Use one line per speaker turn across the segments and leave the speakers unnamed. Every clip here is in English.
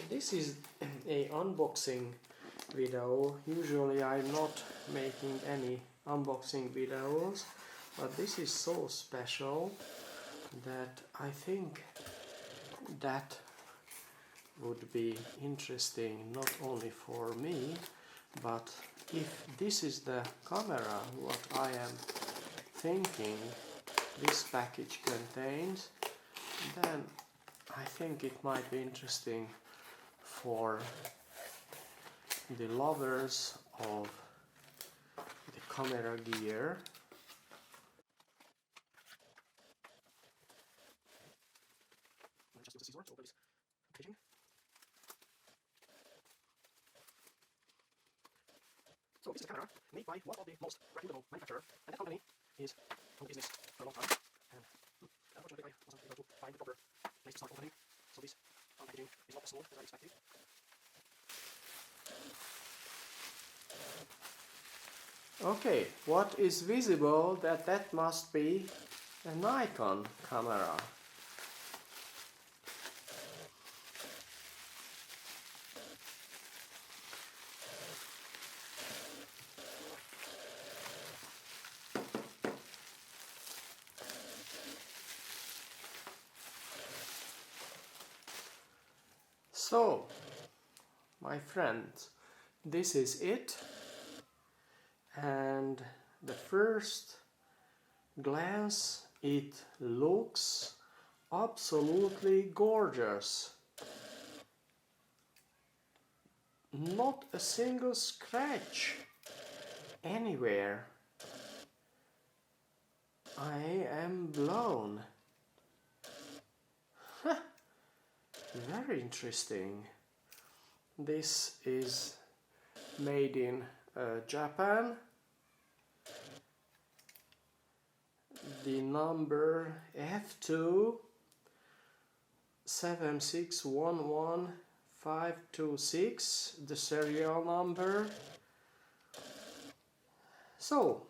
This is a unboxing video. Usually I'm not making any unboxing videos, but this is so special that I think that would be interesting not only for me, but if this is the camera what I am thinking this package contains, then I think it might be interesting for the lovers of the camera gear. Just use the scissors to open this packaging. So this is a camera made by one of the most reputable manufacturers, and that company is on business for a long time. And unfortunately I wasn't able to find the proper place to start opening, so this packaging is not as smooth as I expected. Okay, what is visible that must be a Nikon camera. So, my friends, this is it, and the first glance it looks absolutely gorgeous. Not a single scratch anywhere. I am blown. Very interesting. This is made in Japan. The number F2 7611526, the serial number. So,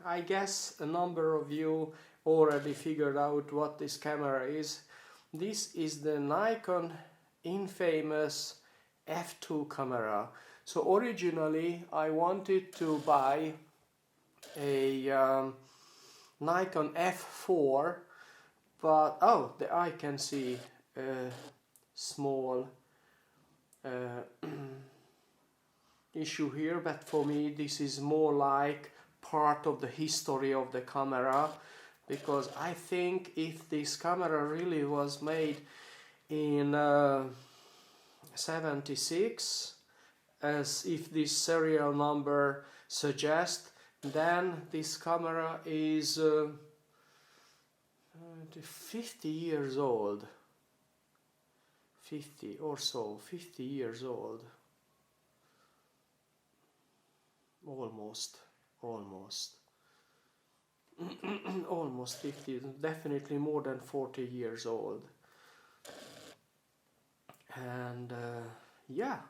I guess a number of you already figured out what this camera is. This is the Nikon infamous F2 camera. So originally I wanted to buy a Nikon F4, but I can see a small issue here, but for me this is more like part of the history of the camera, because I think if this camera really was made in 76, as if this serial number suggests, then this camera is 50 years old. 50 or so, 50 years old. Almost. Almost 50, definitely more than 40 years old. And yeah,